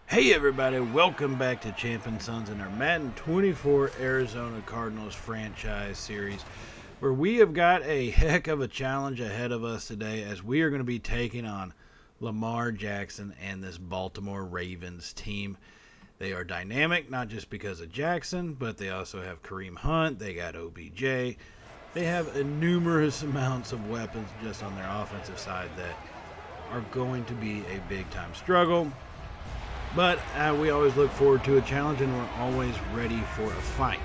Hey everybody, welcome back to Champion Sons in our Madden 24 Arizona Cardinals franchise series, where we have got a heck of a challenge ahead of us today as we are going to be taking on Lamar Jackson and this Baltimore Ravens team. They are dynamic, not just because of Jackson, but they also have Kareem Hunt, they got OBJ. They have numerous amounts of weapons just on their offensive side that are going to be a big-time struggle. But we always look forward to a challenge, and we're always ready for a fight.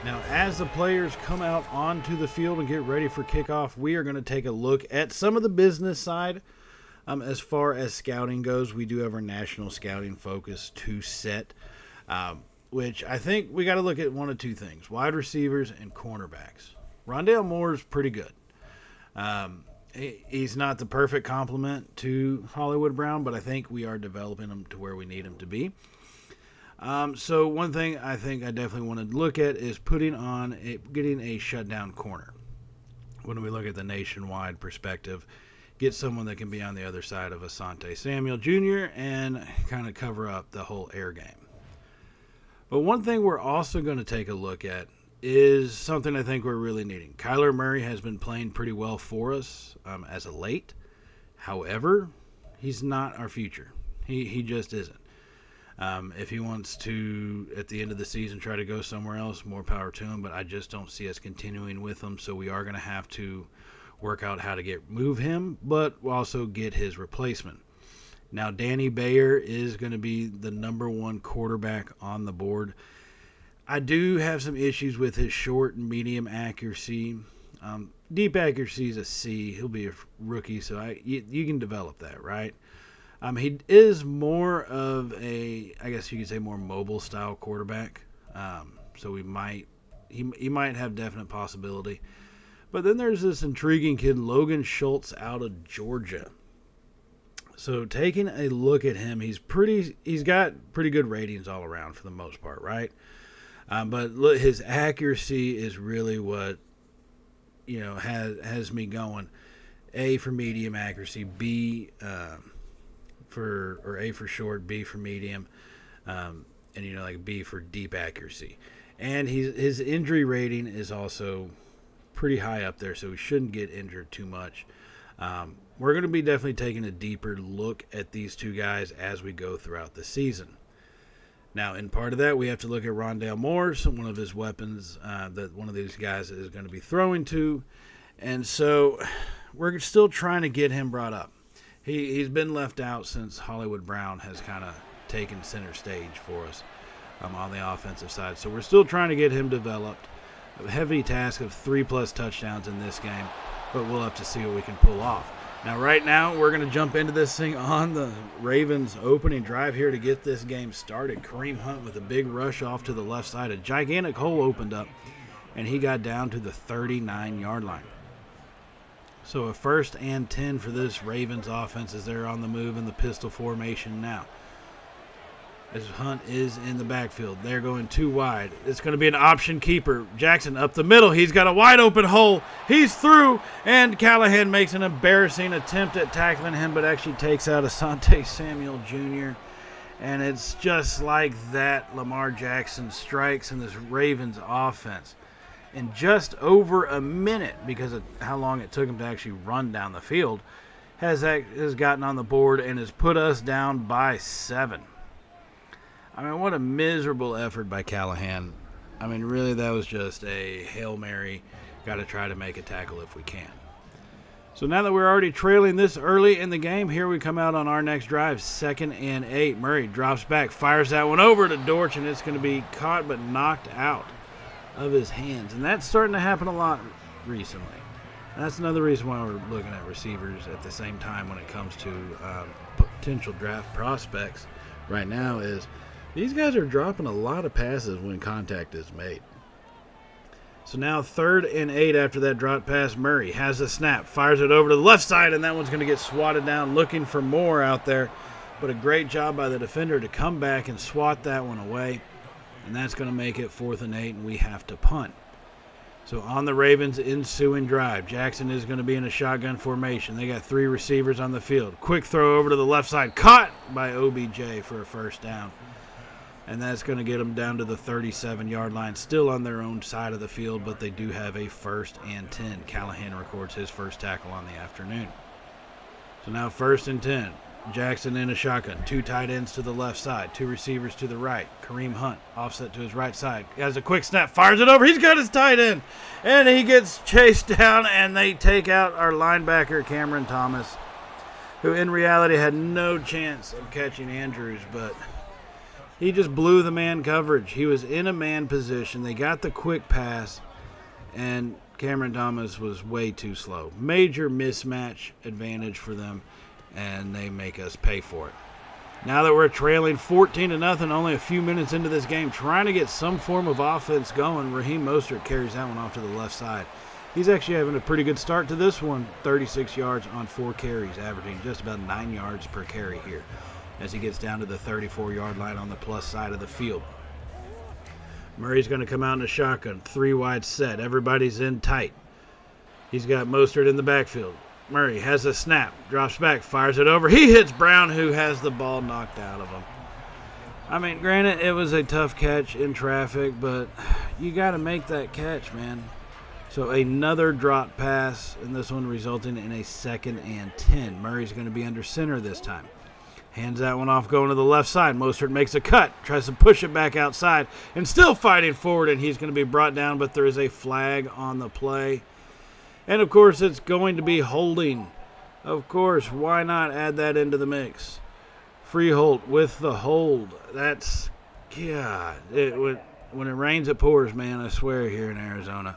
Now, as the players come out onto the field and get ready for kickoff, we are going to take a look at some of the business side. As far as scouting goes, we do have our national scouting focus to set, which I think we got to look at one of two things: wide receivers and cornerbacks. Rondale Moore's pretty good. He's not the perfect complement to Hollywood Brown, but I think we are developing him to where we need him to be. So one thing I think I definitely want to look at is getting a shutdown corner. When we look at the nationwide perspective, get someone that can be on the other side of Asante Samuel Jr. and kind of cover up the whole air game. But one thing we're also going to take a look at is something I think we're really needing. Kyler Murray has been playing pretty well for us as of late. However, he's not our future. He just isn't. If he wants to, at the end of the season, try to go somewhere else, more power to him, but I just don't see us continuing with him, so we are going to have to work out how to move him, but also get his replacement. Now, Danny Bayer is going to be the number one quarterback on the board. I do have some issues with his short and medium accuracy. Deep accuracy is a C. He'll be a rookie, so you can develop that, right? He is more of a, I guess you could say, more mobile style quarterback. So he might have definite possibility. But then there's this intriguing kid, Logan Schultz, out of Georgia. So taking a look at him, he's got pretty good ratings all around for the most part, right? But look, his accuracy is really what has me going. A for medium accuracy, A for short, B for medium, and like B for deep accuracy. And his injury rating is also pretty high up there, so he shouldn't get injured too much. We're going to be definitely taking a deeper look at these two guys as we go throughout the season. Now, in part of that, we have to look at Rondale Moore, one of his weapons that one of these guys is going to be throwing to. And so we're still trying to get him brought up. He's been left out since Hollywood Brown has kind of taken center stage for us on the offensive side. So we're still trying to get him developed. A heavy task of 3+ touchdowns in this game, but we'll have to see what we can pull off. Now, right now, we're going to jump into this thing on the Ravens' opening drive here to get this game started. Kareem Hunt with a big rush off to the left side. A gigantic hole opened up, and he got down to the 39-yard line. So a 1st and 10 for this Ravens offense as they're on the move in the pistol formation now. As Hunt is in the backfield. They're going too wide. It's going to be an option keeper. Jackson up the middle. He's got a wide open hole. He's through, and Callahan makes an embarrassing attempt at tackling him, but actually takes out Asante Samuel Jr. And it's just like that. Lamar Jackson strikes in this Ravens offense. In just over a minute, because of how long it took him to actually run down the field, has gotten on the board and has put us down by 7. I mean, what a miserable effort by Callahan. I mean, really, that was just a Hail Mary. Got to try to make a tackle if we can. So now that we're already trailing this early in the game, here we come out on our next drive, 2nd and 8. Murray drops back, fires that one over to Dortch, and it's going to be caught but knocked out of his hands. And that's starting to happen a lot recently. And that's another reason why we're looking at receivers at the same time when it comes to potential draft prospects right now is these guys are dropping a lot of passes when contact is made. So now 3rd and 8 after that drop pass. Murray has the snap, fires it over to the left side, and that one's going to get swatted down, looking for more out there. But a great job by the defender to come back and swat that one away. And that's going to make it 4th and 8, and we have to punt. So on the Ravens' ensuing drive, Jackson is going to be in a shotgun formation. They got 3 receivers on the field. Quick throw over to the left side, caught by OBJ for a first down. And that's going to get them down to the 37-yard line, still on their own side of the field, but they do have a 1st and 10. Callahan records his first tackle on the afternoon. So now 1st and 10. Jackson in a shotgun. 2 tight ends to the left side. 2 receivers to the right. Kareem Hunt offset to his right side. Has a quick snap. Fires it over. He's got his tight end. And he gets chased down, and they take out our linebacker, Cameron Thomas, who in reality had no chance of catching Andrews, but he just blew the man coverage. He was in a man position. They got the quick pass, and Cameron Thomas was way too slow. Major mismatch advantage for them, and they make us pay for it. Now that we're trailing 14-0, only a few minutes into this game, trying to get some form of offense going, Raheem Mostert carries that one off to the left side. He's actually having a pretty good start to this one, 36 yards on 4 carries, averaging just about 9 yards per carry here, as he gets down to the 34-yard line on the plus side of the field. Murray's going to come out in a shotgun, 3 wide set. Everybody's in tight. He's got Mostert in the backfield. Murray has a snap, drops back, fires it over. He hits Brown, who has the ball knocked out of him. I mean, granted, it was a tough catch in traffic, but you got to make that catch, man. So another drop pass, and this one resulting in a 2nd and 10. Murray's going to be under center this time. Hands that one off going to the left side. Mostert makes a cut, tries to push it back outside, and still fighting forward, and he's going to be brought down, but there is a flag on the play. And, of course, it's going to be holding. Of course, why not add that into the mix? Freehold with the hold. That's, God, when it rains, it pours, man, I swear, here in Arizona.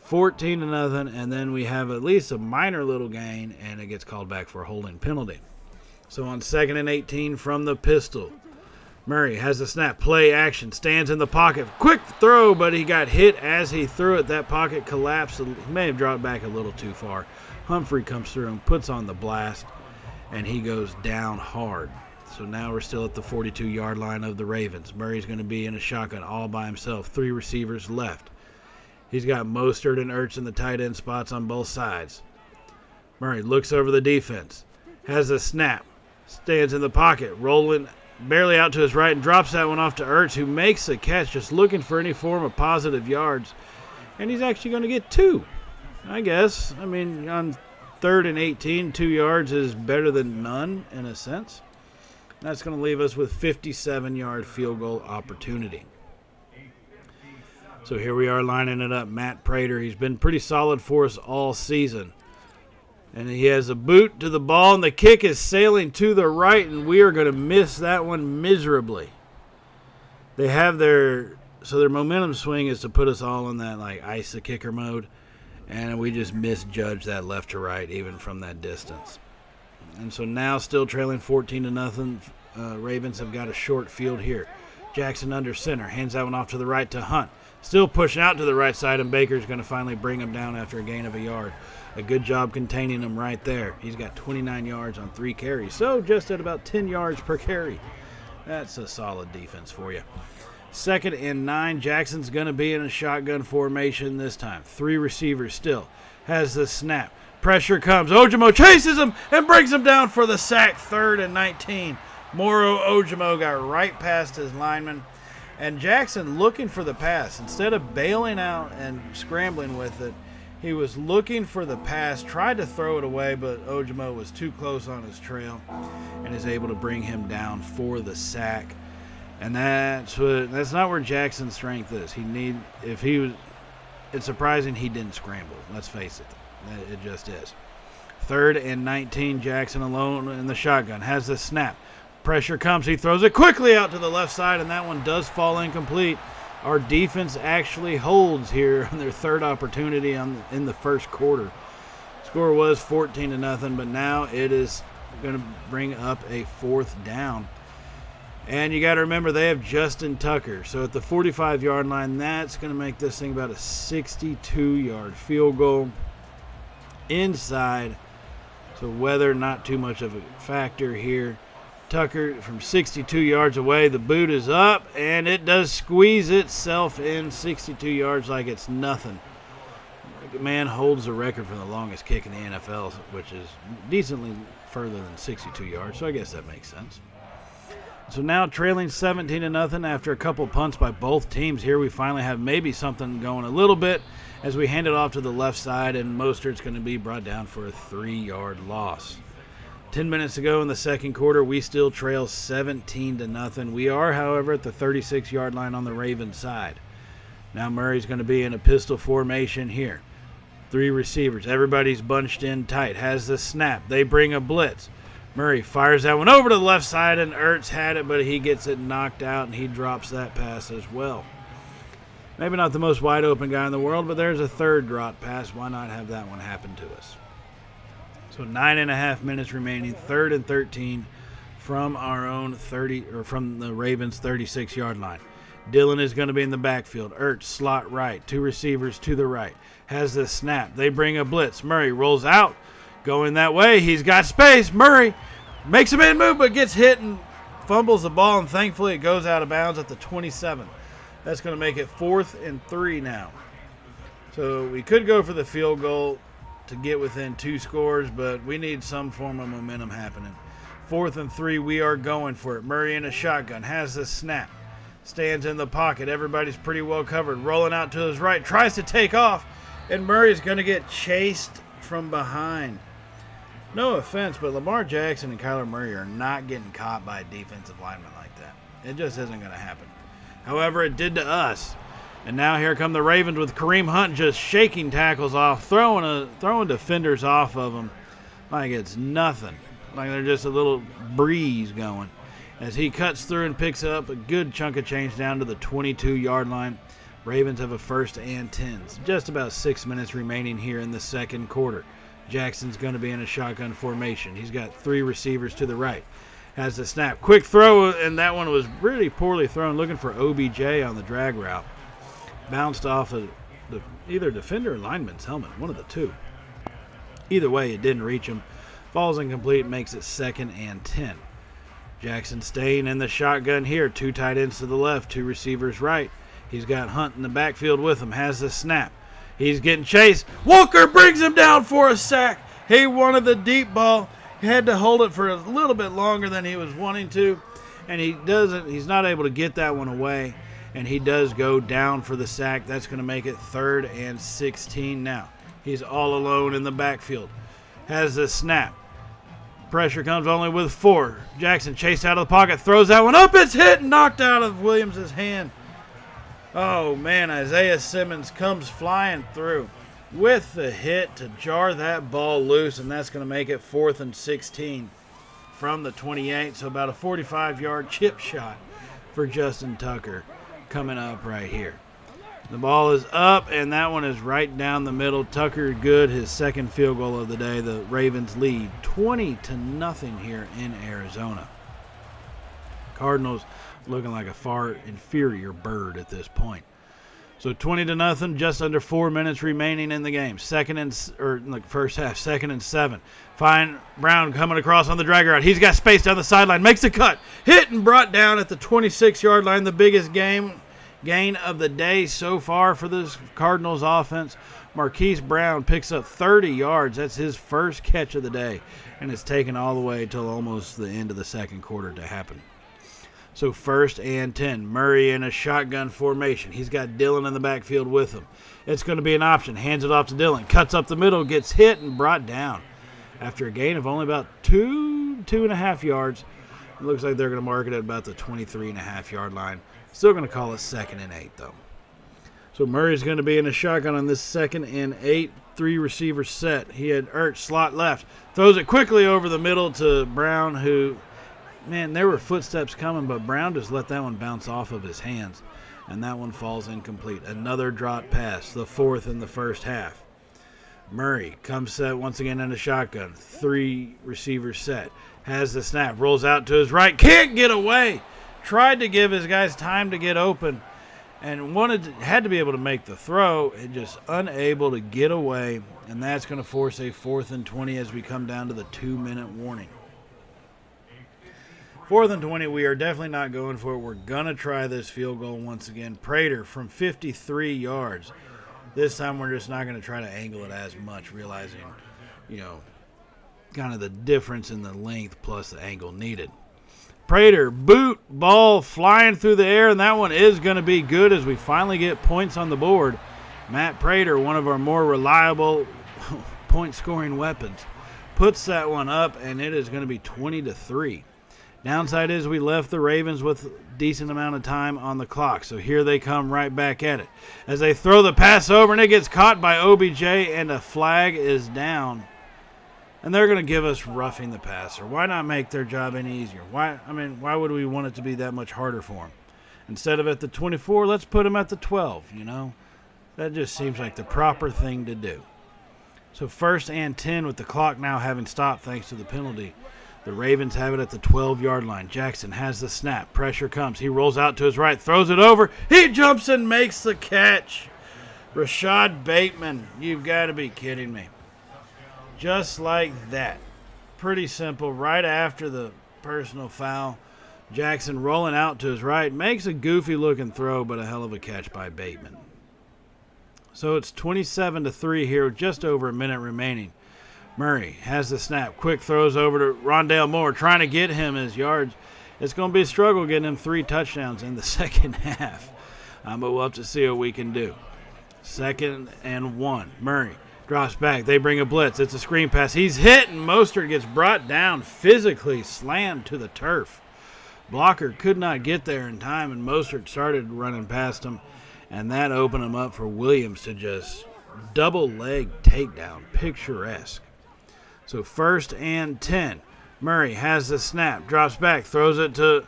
14-0, and then we have at least a minor little gain, and it gets called back for a holding penalty. So on 2nd and 18 from the pistol, Murray has a snap, play action, stands in the pocket. Quick throw, but he got hit as he threw it. That pocket collapsed. He may have dropped back a little too far. Humphrey comes through and puts on the blast, and he goes down hard. So now we're still at the 42-yard line of the Ravens. Murray's going to be in a shotgun all by himself. 3 receivers left. He's got Mostert and Ertz in the tight end spots on both sides. Murray looks over the defense, has a snap, stands in the pocket, rolling barely out to his right, and drops that one off to Ertz, who makes the catch, just looking for any form of positive yards. And he's actually going to get 2, I guess. I mean, on 3rd and 18, 2 yards is better than none in a sense. That's going to leave us with 57-yard field goal opportunity. So here we are lining it up. Matt Prater, he's been pretty solid for us all season. And he has a boot to the ball, and the kick is sailing to the right, and we are going to miss that one miserably. They have their momentum swing is to put us all in that like ice the kicker mode, and we just misjudged that left to right even from that distance. And so now still trailing 14-0, Ravens have got a short field here. Jackson under center, hands that one off to the right to Hunt. Still pushing out to the right side, and Baker's going to finally bring him down after a gain of a yard. A good job containing him right there. He's got 29 yards on 3 carries, so just at about 10 yards per carry. That's a solid defense for you. 2nd and 9, Jackson's going to be in a shotgun formation this time. 3 receivers still. Has the snap. Pressure comes. Ojimo chases him and brings him down for the sack. 3rd and 19. Moro Ojimo got right past his lineman. And Jackson looking for the pass. Instead of bailing out and scrambling with it, he was looking for the pass, tried to throw it away, but Ojimo was too close on his trail and is able to bring him down for the sack. And that's not where Jackson's strength is. It's surprising he didn't scramble. Let's face it. It just is. 3rd and 19, Jackson alone in the shotgun. Has the snap. Pressure comes. He throws it quickly out to the left side, and that one does fall incomplete. Our defense actually holds here on their 3rd opportunity in the first quarter. Score was 14-0, but now it is going to bring up a 4th down. And you got to remember they have Justin Tucker. So at the 45-yard line, that's going to make this thing about a 62-yard field goal inside. So weather not too much of a factor here. Tucker from 62 yards away. The boot is up, and it does squeeze itself in 62 yards like it's nothing. man holds the record for the longest kick in the NFL, which is decently further than 62 yards, so I guess that makes sense. So now trailing 17-0 after a couple punts by both teams. Here we finally have maybe something going a little bit as we hand it off to the left side, and Mostert's going to be brought down for a 3-yard loss. 10 minutes to go in the second quarter. We still trail 17-0. We are, however, at the 36-yard line on the Ravens side. Now Murray's going to be in a pistol formation here. 3 receivers. Everybody's bunched in tight. Has the snap. They bring a blitz. Murray fires that one over to the left side, and Ertz had it, but he gets it knocked out, and he drops that pass as well. Maybe not the most wide-open guy in the world, but there's a third drop pass. Why not have that one happen to us? So 9.5 minutes remaining, 3rd and 13 from our own 30, or from the Ravens' 36-yard line. Dillon is going to be in the backfield. Ertz slot right. 2 receivers to the right. Has the snap. They bring a blitz. Murray rolls out. Going that way. He's got space. Murray makes a man move, but gets hit and fumbles the ball, and thankfully it goes out of bounds at the 27. That's going to make it 4th and 3 now. So we could go for the field goal to get within 2 scores, but we need some form of momentum happening. 4th and 3, we are going for it. Murray in a shotgun. Has the snap. Stands in the pocket. Everybody's pretty well covered. Rolling out to his right. Tries to take off, and Murray's going to get chased from behind. No offense, but Lamar Jackson and Kyler Murray are not getting caught by a defensive lineman like that. It just isn't going to happen. However, it did to us. And now here come the Ravens with Kareem Hunt just shaking tackles off, throwing defenders off of them like it's nothing. Like they're just a little breeze going. As he cuts through and picks up a good chunk of change down to the 22-yard line. Ravens have a 1st and 10. Just about 6 minutes remaining here in the second quarter. Jackson's going to be in a shotgun formation. He's got 3 receivers to the right. Has the snap. Quick throw, and that one was really poorly thrown. Looking for OBJ on the drag route. Bounced off of either defender or lineman's helmet. One of the two. Either way, it didn't reach him. Falls incomplete, makes it 2nd and 10. Jackson staying in the shotgun here. 2 tight ends to the left, 2 receivers right. He's got Hunt in the backfield with him. Has the snap. He's getting chased. Walker brings him down for a sack. He wanted the deep ball. He had to hold it for a little bit longer than he was wanting to. And he's not able to get that one away. And he does go down for the sack. That's going to make it 3rd and 16 now. He's all alone in the backfield. Has the snap. Pressure comes only with 4. Jackson chased out of the pocket. Throws that one up. It's hit and knocked out of Williams' hand. Oh, man, Isaiah Simmons comes flying through with the hit to jar that ball loose, and that's going to make it 4th and 16 from the 28. So about a 45-yard chip shot for Justin Tucker coming up right here. The ball is up, and that one is right down the middle. Tucker good, his 2nd field goal of the day. The Ravens lead 20-0 here in Arizona. Cardinals looking like a far inferior bird at this point. So 20-0, just under 4 minutes remaining in the game. First half, 2nd and 7. Find Brown coming across on the drag route. He's got space down the sideline, makes a cut. Hit and brought down at the 26-yard line. The biggest gain of the day so far for this Cardinals offense. Marquise Brown picks up 30 yards. That's his first catch of the day. And it's taken all the way till almost the end of the second quarter to happen. So 1st and 10. Murray in a shotgun formation. He's got Dillon in the backfield with him. It's going to be an option. Hands it off to Dillon. Cuts up the middle. Gets hit and brought down. After a gain of only about 2.5 yards. It looks like they're going to mark it at about the 23.5-yard line. Still going to call it 2nd and 8, though. So Murray's going to be in a shotgun on this 2nd and 8. 3 receiver set. He had Ertz slot left. Throws it quickly over the middle to Brown, who... Man, there were footsteps coming, but Brown just let that one bounce off of his hands, and that one falls incomplete. Another drop pass, the 4th in the first half. Murray comes set once again in a shotgun. 3 receivers set. Has the snap, rolls out to his right, can't get away. Tried to give his guys time to get open, and had to be able to make the throw, and just unable to get away, and that's going to force a 4th and 20 as we come down to the 2-minute warning. 4th and 20, we are definitely not going for it. We're going to try this field goal once again. Prater from 53 yards. This time we're just not going to try to angle it as much, realizing, kind of the difference in the length plus the angle needed. Prater, boot, ball flying through the air, and that one is going to be good as we finally get points on the board. Matt Prater, one of our more reliable point-scoring weapons, puts that one up, and it is going to be 20-3. Downside is we left the Ravens with a decent amount of time on the clock, so here they come right back at it. As they throw the pass over, and it gets caught by OBJ, and a flag is down. And they're going to give us roughing the passer. Why not make their job any easier? Why would we want it to be that much harder for them? Instead of at the 24, let's put them at the 12, That just seems like the proper thing to do. So 1st and 10 with the clock now having stopped thanks to the penalty. The Ravens have it at the 12-yard line. Jackson has the snap. Pressure comes. He rolls out to his right, throws it over. He jumps and makes the catch. Rashad Bateman, you've got to be kidding me. Just like that. Pretty simple. Right after the personal foul, Jackson rolling out to his right. Makes a goofy-looking throw, but a hell of a catch by Bateman. So it's 27-3 here with just over a minute remaining. Murray has the snap. Quick throws over to Rondale Moore, trying to get him his yards. It's going to be a struggle getting him 3 touchdowns in the second half. But we'll have to see what we can do. 2nd and 1. Murray drops back. They bring a blitz. It's a screen pass. He's hit, and Mostert gets brought down, physically slammed to the turf. Blocker could not get there in time, and Mostert started running past him, and that opened him up for Williams to just double leg takedown. Picturesque. So 1st and 10. Murray has the snap, drops back, throws it to,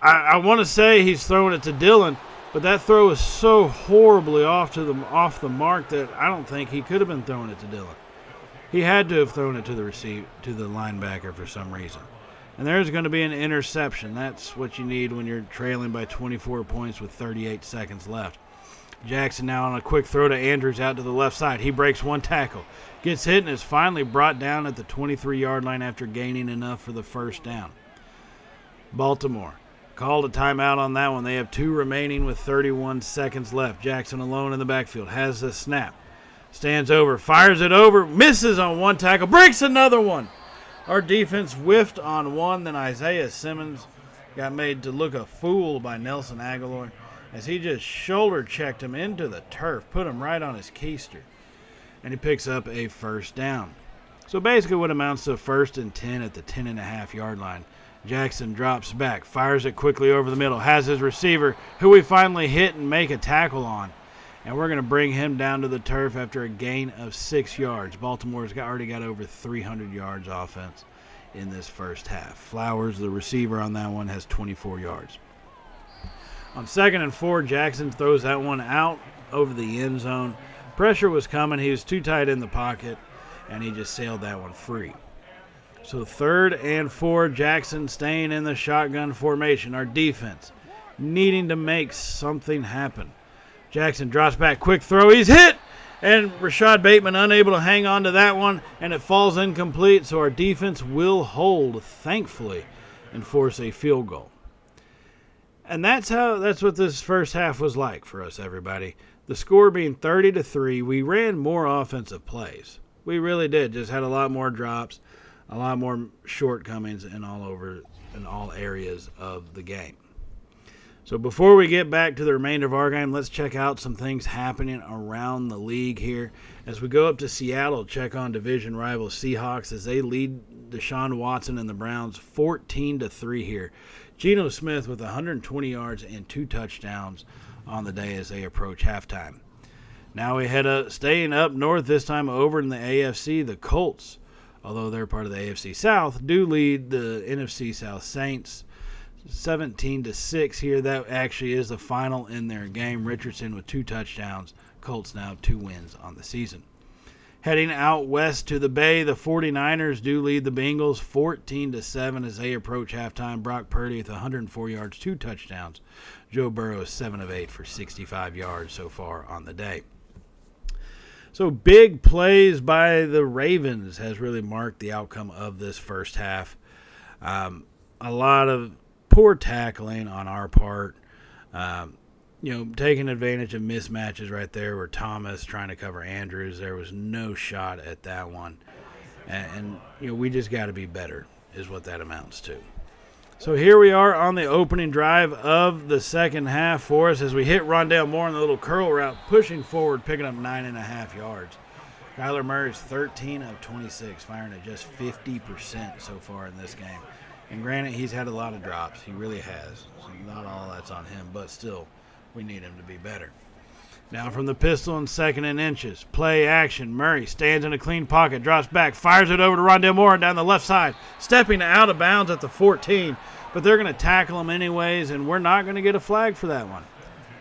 I want to say he's throwing it to Dillon, but that throw is so horribly off the mark that I don't think he could have been throwing it to Dillon. He had to have thrown it to the linebacker for some reason. And there's going to be an interception. That's what you need when you're trailing by 24 points with 38 seconds left. Jackson now on a quick throw to Andrews out to the left side. He breaks one tackle, gets hit, and is finally brought down at the 23-yard line after gaining enough for the first down. Baltimore called a timeout on that one. They have 2 remaining with 31 seconds left. Jackson alone in the backfield has the snap. Stands over, fires it over, misses on one tackle, breaks another one. Our defense whiffed on one, then Isaiah Simmons got made to look a fool by Nelson Aguilar as he just shoulder checked him into the turf, put him right on his keister, and he picks up a first down. So basically what amounts to 1st and 10 at the 10.5-yard line. Jackson drops back, fires it quickly over the middle, has his receiver, who we finally hit and make a tackle on. And we're going to bring him down to the turf after a gain of 6 yards. Baltimore's already got over 300 yards offense in this first half. Flowers, the receiver on that one, has 24 yards. On 2nd and 4, Jackson throws that one out over the end zone. Pressure was coming. He was too tight in the pocket, and he just sailed that one free. So 3rd and 4, Jackson staying in the shotgun formation. Our defense needing to make something happen. Jackson drops back, quick throw. He's hit, and Rashad Bateman unable to hang on to that one, and it falls incomplete. So our defense will hold, thankfully, and force a field goal. And that's what this first half was like for us, everybody. The score being 30-3, we ran more offensive plays. We really did. Just had a lot more drops, a lot more shortcomings in all areas of the game. So before we get back to the remainder of our game, let's check out some things happening around the league here. As we go up to Seattle, check on division rival Seahawks as they lead Deshaun Watson and the Browns 14-3 here. Geno Smith with 120 yards and 2 touchdowns on the day as they approach halftime. Now we head staying up north, this time over in the AFC. The Colts, although they're part of the AFC South, do lead the NFC South Saints 17-6 here. That actually is the final in their game. Richardson with 2 touchdowns. Colts now have 2 wins on the season. Heading out west to the Bay, the 49ers do lead the Bengals 14-7 as they approach halftime. Brock Purdy with 104 yards, 2 touchdowns. Joe Burrow is 7 of 8 for 65 yards so far on the day. So big plays by the Ravens has really marked the outcome of this first half. A lot of poor tackling on our part. taking advantage of mismatches right there where Thomas trying to cover Andrews. There was no shot at that one. And we just got to be better is what that amounts to. So here we are on the opening drive of the second half for us as we hit Rondale Moore on the little curl route, pushing forward, picking up 9.5 yards. Kyler Murray's 13 of 26, firing at just 50% so far in this game. And granted, he's had a lot of drops. He really has. So not all that's on him, but still, we need him to be better. Now from the pistol and 2nd and inches. Play action. Murray stands in a clean pocket, drops back, fires it over to Rondale Moore down the left side, stepping out of bounds at the 14. But they're going to tackle him anyways, and we're not going to get a flag for that one.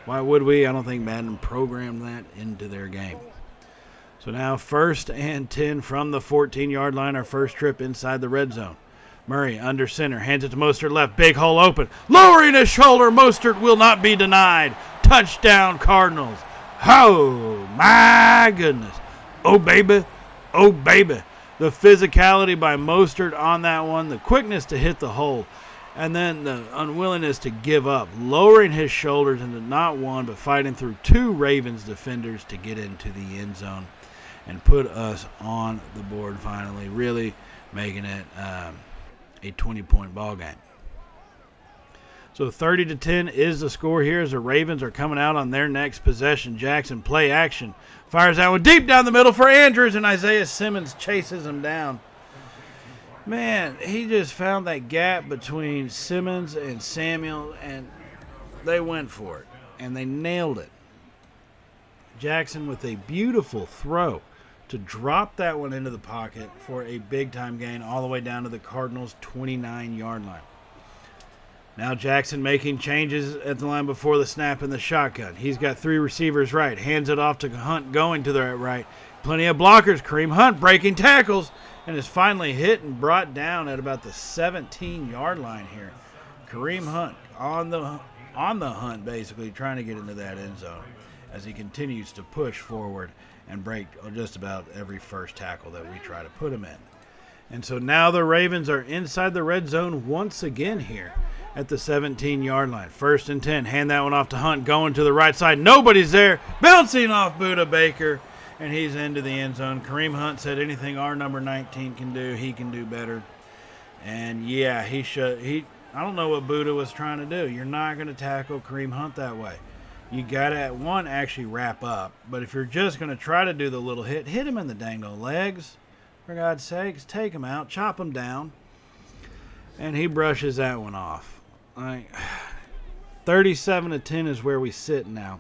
Why would we? I don't think Madden programmed that into their game. So now 1st and 10 from the 14-yard line, our first trip inside the red zone. Murray under center, hands it to Mostert left, big hole open. Lowering his shoulder, Mostert will not be denied. Touchdown Cardinals. Oh, my goodness. Oh, baby. Oh, baby. The physicality by Mostert on that one, the quickness to hit the hole, and then the unwillingness to give up, lowering his shoulders into not one but fighting through 2 Ravens defenders to get into the end zone and put us on the board finally, really making it a 20-point ball game. So 30-10 is the score here as the Ravens are coming out on their next possession. Jackson, play action, fires that one deep down the middle for Andrews, and Isaiah Simmons chases him down. Man, he just found that gap between Simmons and Samuel, and they went for it, and they nailed it. Jackson with a beautiful throw to drop that one into the pocket for a big-time gain all the way down to the Cardinals' 29-yard line. Now Jackson making changes at the line before the snap in the shotgun. He's got 3 receivers right, hands it off to Hunt going to the right. Plenty of blockers. Kareem Hunt breaking tackles and is finally hit and brought down at about the 17-yard line here. Kareem Hunt on the hunt, basically trying to get into that end zone as he continues to push forward and break just about every first tackle that we try to put him in. And so now the Ravens are inside the red zone once again here at the 17-yard line. 1st and 10. Hand that one off to Hunt going to the right side. Nobody's there. Bouncing off Budda Baker, and he's into the end zone. Kareem Hunt said anything our number 19 can do, he can do better. And, yeah, I don't know what Budda was trying to do. You're not going to tackle Kareem Hunt that way. You got to, one, actually wrap up. But if you're just going to try to do the little hit him in the dang old legs. For God's sakes, take him out, chop him down. And he brushes that one off. 37-10 is where we sit now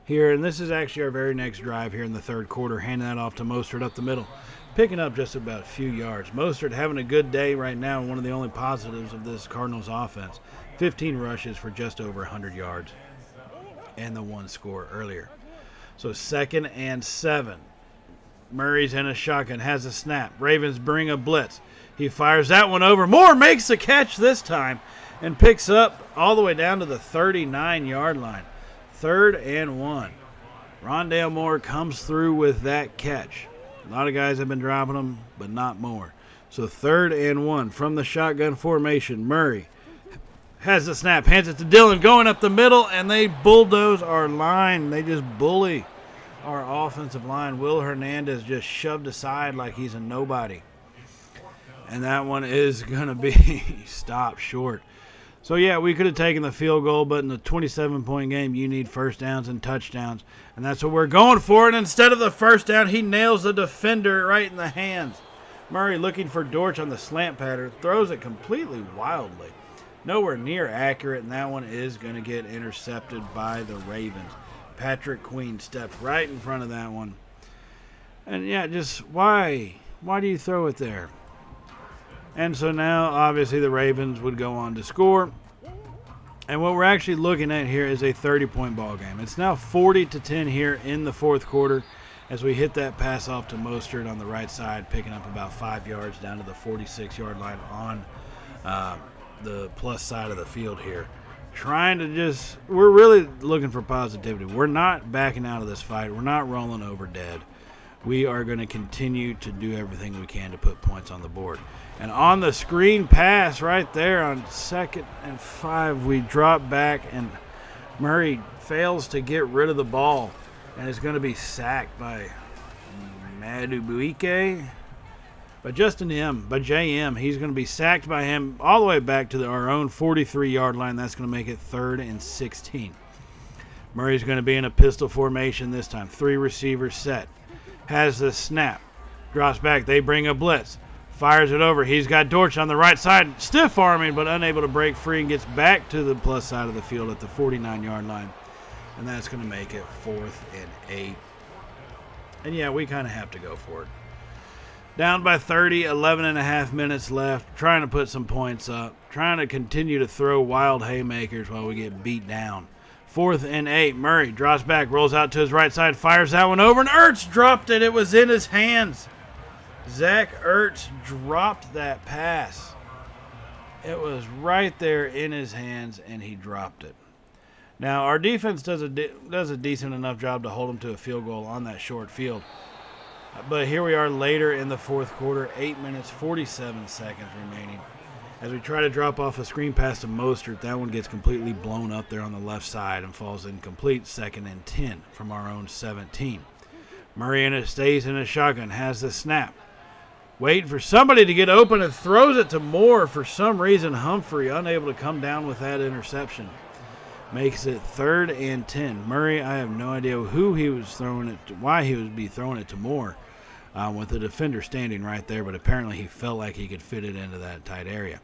here. And this is actually our very next drive here in the third quarter. Handing that off to Mostert up the middle. Picking up just about a few yards. Mostert having a good day right now. One of the only positives of this Cardinals offense. 15 rushes for just over 100 yards. And the 1 score earlier. So 2nd and 7. Murray's in a shotgun, has a snap. Ravens bring a blitz. He fires that one over. Moore makes the catch this time and picks up all the way down to the 39-yard line. 3rd and 1. Rondale Moore comes through with that catch. A lot of guys have been dropping them, but not Moore. So 3rd and 1 from the shotgun formation. Murray has the snap, hands it to Dillon, going up the middle, and they bulldoze our line. They just bully our offensive line. Will Hernandez just shoved aside like he's a nobody. And that one is going to be stopped short. So, yeah, we could have taken the field goal, but in the 27-point game, you need first downs and touchdowns. And that's what we're going for. And instead of the first down, he nails the defender right in the hands. Murray looking for Dortch on the slant pattern, throws it completely wildly. Nowhere near accurate, and that one is going to get intercepted by the Ravens. Patrick Queen stepped right in front of that one. And, yeah, just why? Why do you throw it there? And so now, obviously, the Ravens would go on to score. And what we're actually looking at here is a 30-point ball game. It's now 40-10 here in the fourth quarter as we hit that pass off to Mostert on the right side, picking up about 5 yards down to the 46-yard line on the plus side of the field here. We're really looking for positivity. We're not backing out of this fight. We're not rolling over dead. We are going to continue to do everything we can to put points on the board. And on the screen pass right there on 2nd and 5, we drop back, and Murray fails to get rid of the ball and is going to be sacked by Madubuike. By Justin M. By JM. He's going to be sacked by him all the way back to our own 43-yard line. That's going to make it 3rd and 16. Murray's going to be in a pistol formation this time. 3 receivers set. Has the snap. Drops back. They bring a blitz. Fires it over. He's got Dortch on the right side. Stiff arming, but unable to break free, and gets back to the plus side of the field at the 49-yard line. And that's going to make it 4th and 8. And yeah, we kind of have to go for it. Down by 30, 11 and a half minutes left. Trying to put some points up. Trying to continue to throw wild haymakers while we get beat down. 4th and 8. Murray drops back, rolls out to his right side, fires that one over, and Ertz dropped it. It was in his hands. Zach Ertz dropped that pass. It was right there in his hands, and he dropped it. Now, our defense does a decent enough job to hold him to a field goal on that short field. But here we are later in the 4th quarter, 8 minutes, 47 seconds remaining. As we try to drop off a screen pass to Mostert, that one gets completely blown up there on the left side and falls incomplete. 2nd and 10 from our own 17. Murray stays in a shotgun, has the snap. Waiting for somebody to get open and throws it to Moore. For some reason, Humphrey unable to come down with that interception. Makes it 3rd and 10. Murray, I have no idea who he was throwing it to, why he would be throwing it to Moore with the defender standing right there, but apparently he felt like he could fit it into that tight area.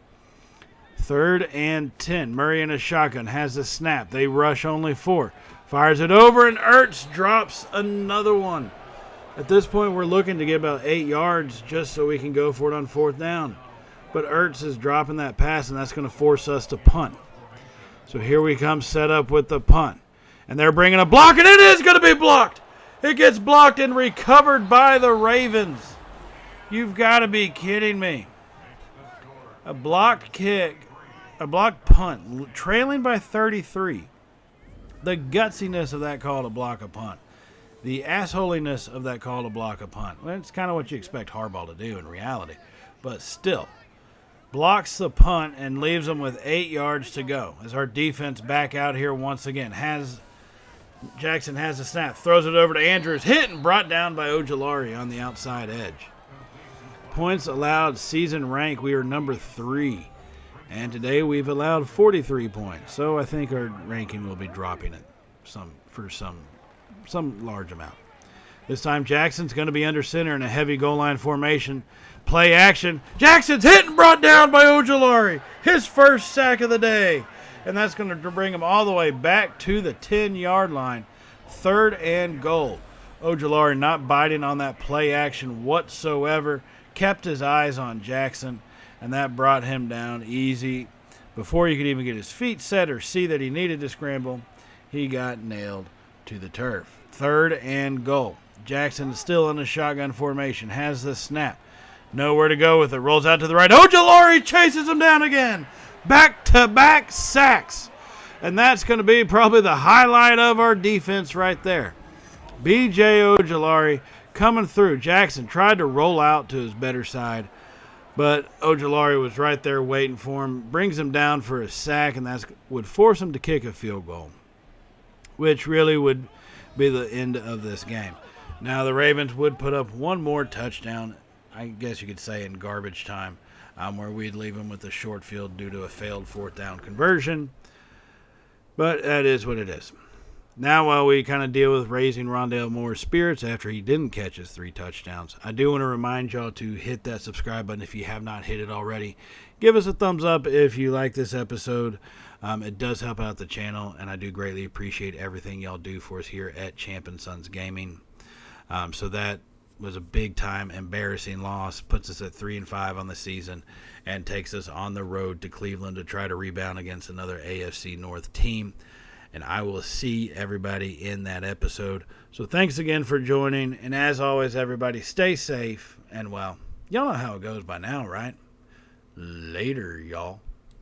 3rd and 10. Murray in a shotgun, has the snap. They rush only 4. Fires it over, and Ertz drops another one. At this point, we're looking to get about 8 yards just so we can go for it on 4th down. But Ertz is dropping that pass, and that's going to force us to punt. So here we come, set up with the punt. And they're bringing a block, and it is going to be blocked. It gets blocked and recovered by the Ravens. You've got to be kidding me. A blocked kick, a blocked punt, trailing by 33. The gutsiness of that call to block a punt. The assholiness of that call to block a punt. Well, it's kind of what you expect Harbaugh to do in reality. But still, blocks the punt and leaves them with 8 yards to go. As our defense back out here once again. Jackson has a snap, throws it over to Andrews. Hit and brought down by Ojulari on the outside edge. Points allowed, season rank, we are number 3. And today we've allowed 43 points. So I think our ranking will be dropping it for some large amount. This time Jackson's going to be under center in a heavy goal line formation. Play action. Jackson's hit and brought down by Ojulari. His first sack of the day. And that's going to bring him all the way back to the 10-yard line. 3rd and goal. Ojulari not biting on that play action whatsoever. Kept his eyes on Jackson. And that brought him down easy. Before he could even get his feet set or see that he needed to scramble, he got nailed to the turf. 3rd and goal. Jackson is still in the shotgun formation. Has the snap. Nowhere to go with it. Rolls out to the right. Ojulari chases him down again. Back-to-back sacks. And that's going to be probably the highlight of our defense right there. B.J. Ojulari coming through. Jackson tried to roll out to his better side, but Ojulari was right there waiting for him. Brings him down for a sack, and that would force him to kick a field goal, which really would be the end of this game. Now the Ravens would put up one more touchdown, I guess you could say in garbage time, where we'd leave them with a short field due to a failed 4th down conversion. But that is what it is. Now while we kind of deal with raising Rondale Moore's spirits after he didn't catch his 3 touchdowns, I do want to remind y'all to hit that subscribe button if you have not hit it already. Give us a thumbs up if you like this episode. It does help out the channel, and I do greatly appreciate everything y'all do for us here at Champ & Sons Gaming. So that was a big-time embarrassing loss, puts us at 3-5 on the season, and takes us on the road to Cleveland to try to rebound against another AFC North team. And I will see everybody in that episode. So thanks again for joining, and as always, everybody, stay safe, and well, y'all know how it goes by now, right? Later, y'all.